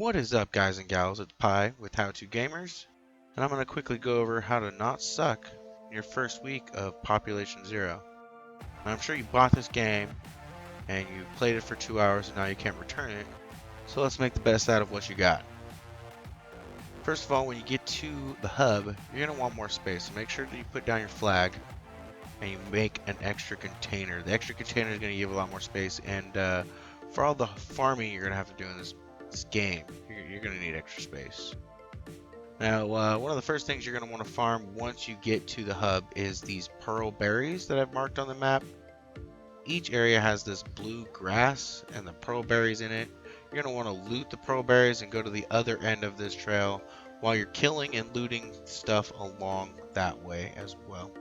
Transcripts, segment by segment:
What is up, guys and gals? It's Pi with How To Gamers, and I'm going to quickly go over how to not suck in your first week of Population Zero. Now, I'm sure you bought this game and you played it for 2 hours and now you can't return it, so let's make the best out of what you got. First of all, when you get to the hub, you're going to want more space, so make sure that you put down your flag and you make an extra container. The extra container is going to give a lot more space, and for all the farming you're going to have to do in this game, you're going to need extra space. Now, one of the first things you're going to want to farm once you get to the hub is these pearl berries that I've marked on the map. Each area has this blue grass and the pearl berries in it. You're going to want to loot the pearl berries and go to the other end of this trail while you're killing and looting stuff along that way as well.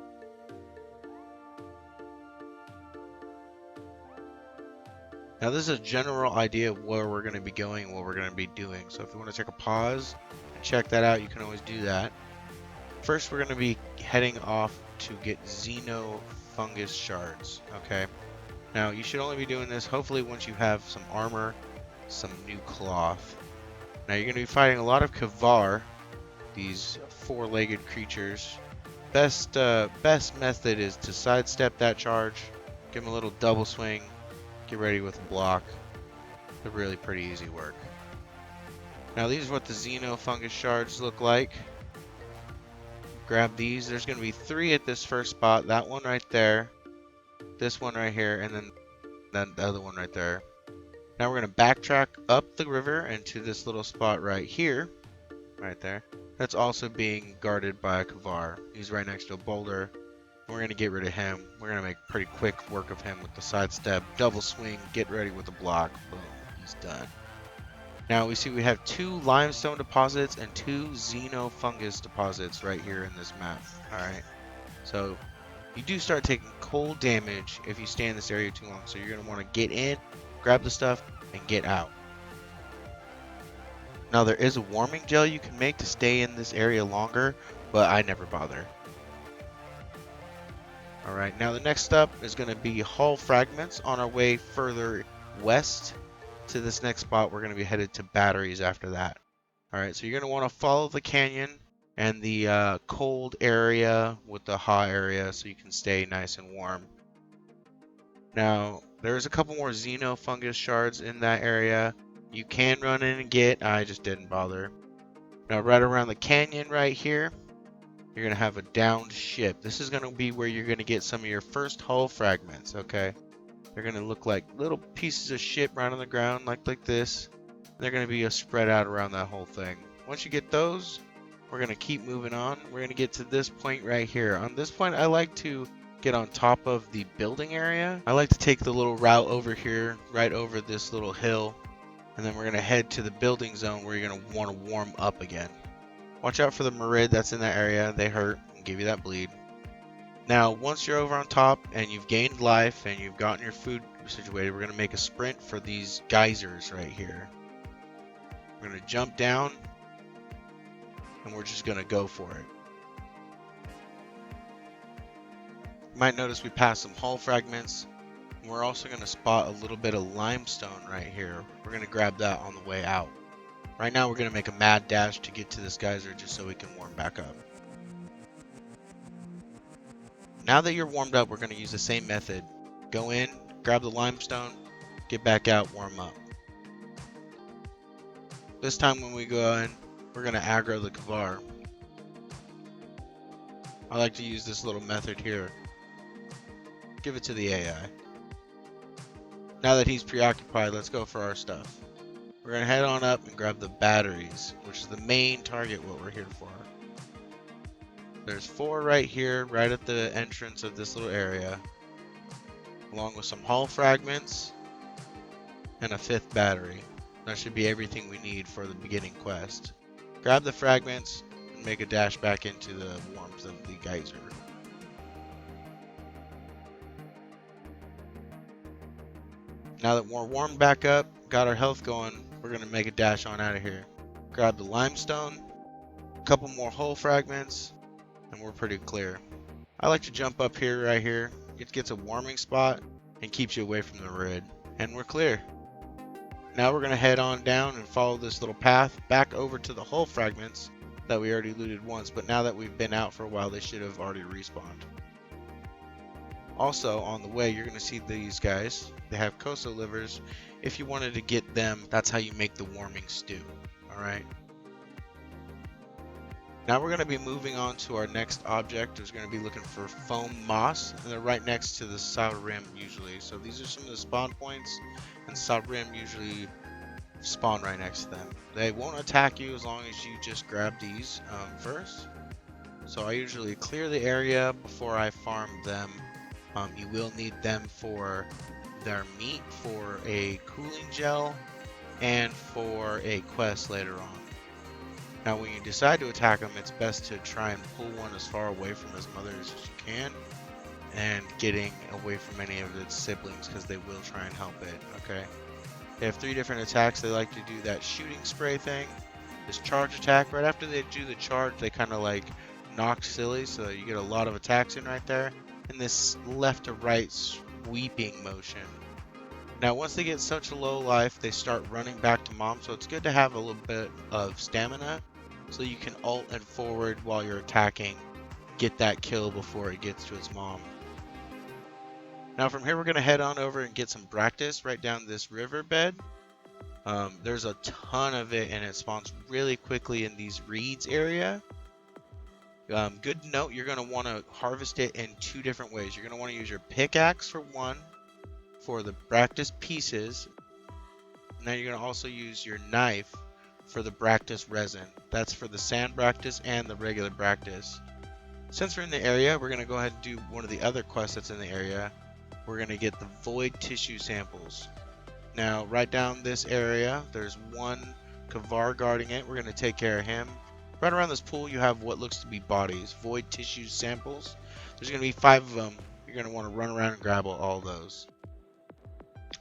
Now, this is a general idea of where we're going to be going and what we're going to be doing. So if you want to take a pause and check that out, you can always do that. First, we're going to be heading off to get Xeno fungus shards. Okay. Now, you should only be doing this hopefully once you have some armor, some new cloth. Now, you're going to be fighting a lot of Kavar, these four-legged creatures. Best method is to sidestep that charge, give them a little double swing, get ready with a block. They're really pretty easy work. Now, these are what the Xeno fungus shards look like. Grab these. There's going to be 3 at this first spot. That one right there, this one right here, and then the other one right there. Now we're going to backtrack up the river and to this little spot right here, right there. That's also being guarded by a Kavar. He's right next to a boulder. We're going to get rid of him. We're going to make pretty quick work of him with the sidestep, double swing, get ready with the block. Boom, he's done. Now we see we have 2 limestone deposits and 2 Xeno fungus deposits right here in this map. Alright, so you do start taking cold damage if you stay in this area too long. So you're going to want to get in, grab the stuff, and get out. Now there is a warming gel you can make to stay in this area longer, but I never bother. Alright, now the next up is going to be hull fragments. On our way further west to this next spot, we're going to be headed to batteries after that. Alright, so you're going to want to follow the canyon and the cold area with the hot area so you can stay nice and warm. Now, there's a couple more Xeno fungus shards in that area. You can run in and get, I just didn't bother. Now, right around the canyon right here, you're going to have a downed ship. This is going to be where you're going to get some of your first hull fragments, okay? They're going to look like little pieces of ship right on the ground, like this. They're going to be spread out around that whole thing. Once you get those, we're going to keep moving on. We're going to get to this point right here. On this point, I like to get on top of the building area. I like to take the little route over here, right over this little hill. And then we're going to head to the building zone where you're going to want to warm up again. Watch out for the Marid that's in that area. They hurt and give you that bleed. Now, once you're over on top and you've gained life and you've gotten your food situated, we're going to make a sprint for these geysers right here. We're going to jump down and we're just going to go for it. You might notice we passed some hull fragments. And we're also going to spot a little bit of limestone right here. We're going to grab that on the way out. Right now we're going to make a mad dash to get to this geyser just so we can warm back up. Now that you're warmed up, we're going to use the same method. Go in, grab the limestone, get back out, warm up. This time when we go in, we're going to aggro the Kavar. I like to use this little method here. Give it to the AI. Now that he's preoccupied, let's go for our stuff. We're going to head on up and grab the batteries, which is the main target what we're here for. There's 4 right here, right at the entrance of this little area, along with some hull fragments and a 5th battery. That should be everything we need for the beginning quest. Grab the fragments and make a dash back into the warmth of the geyser. Now that we're warmed back up, got our health going, we're going to make a dash on out of here. Grab the limestone, a couple more hull fragments, and we're pretty clear. I like to jump up here, right here. It gets a warming spot and keeps you away from the red. And we're clear. Now we're going to head on down and follow this little path back over to the hull fragments that we already looted once, but now that we've been out for a while, they should have already respawned. Also, on the way, you're going to see these guys. They have Koso livers. If you wanted to get them, that's how you make the warming stew. Alright. Now we're going to be moving on to our next object. We're going to be looking for foam moss, and they're right next to the sour rim usually. So these are some of the spawn points, and sour rim usually spawn right next to them. They won't attack you as long as you just grab these first. So I usually clear the area before I farm them. You will need them for their meat, for a cooling gel, and for a quest later on. Now when you decide to attack them, it's best to try and pull one as far away from his mother as you can, and getting away from any of its siblings because they will try and help it, okay? They have 3 different attacks. They like to do that shooting spray thing, this charge attack. Right after they do the charge, they kind of like knock silly, so you get a lot of attacks in right there. And this left to right sweeping motion. Now once they get such a low life, they start running back to mom, so it's good to have a little bit of stamina so you can ult and forward while you're attacking, get that kill before it gets to its mom. Now from here we're going to head on over and get some practice right down this riverbed. There's a ton of it and it spawns really quickly in these reeds area. Good note, you're going to want to harvest it in 2 different ways. You're going to want to use your pickaxe for one, for the practice pieces. Now you're going to also use your knife for the practice resin. That's for the sand practice and the regular practice. Since we're in the area, we're going to go ahead and do one of the other quests that's in the area. We're going to get the void tissue samples. Now right down this area, there's one Kavar guarding it. We're going to take care of him. Right around this pool, you have what looks to be bodies, void tissue samples. There's going to be 5 of them. You're going to want to run around and grab all those.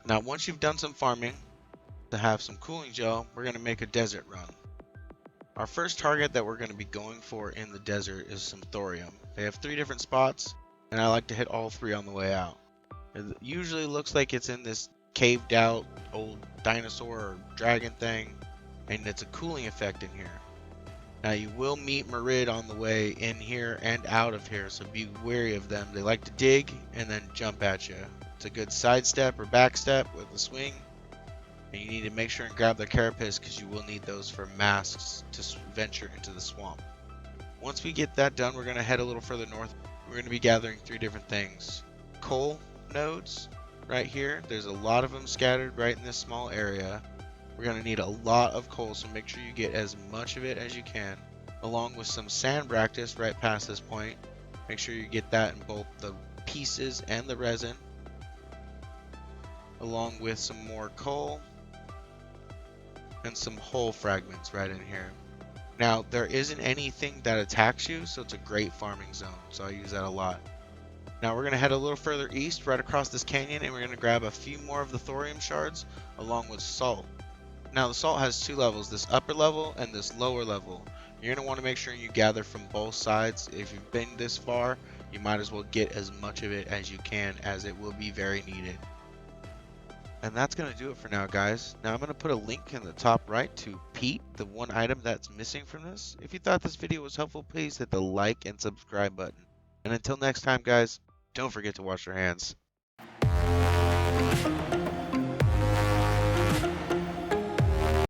Now once you've done some farming to have some cooling gel, we're going to make a desert run. Our first target that we're going to be going for in the desert is some thorium. They have 3 different spots, and I like to hit all 3 on the way out. It usually looks like it's in this caved out old dinosaur or dragon thing, and it's a cooling effect in here. Now you will meet Merid on the way in here and out of here, so be wary of them. They like to dig and then jump at you. It's a good sidestep or backstep with a swing, and you need to make sure and grab their carapace because you will need those for masks to venture into the swamp. Once we get that done, we're going to head a little further north. We're going to be gathering 3 different things. Coal nodes right here. There's a lot of them scattered right in this small area. We're going to need a lot of coal, so make sure you get as much of it as you can, along with some sand practice right past this point. Make sure you get that in both the pieces and the resin, along with some more coal and some hull fragments right in here. Now there isn't anything that attacks you, so it's a great farming zone, so I use that a lot. Now we're going to head a little further east right across this canyon, and we're going to grab a few more of the thorium shards along with salt. Now the salt has 2 levels, this upper level and this lower level. You're going to want to make sure you gather from both sides. If you've been this far, you might as well get as much of it as you can, as it will be very needed. And that's going to do it for now, guys. Now I'm going to put a link in the top right to Peat, the one item that's missing from this. If you thought this video was helpful, please hit the like and subscribe button. And until next time, guys, don't forget to wash your hands.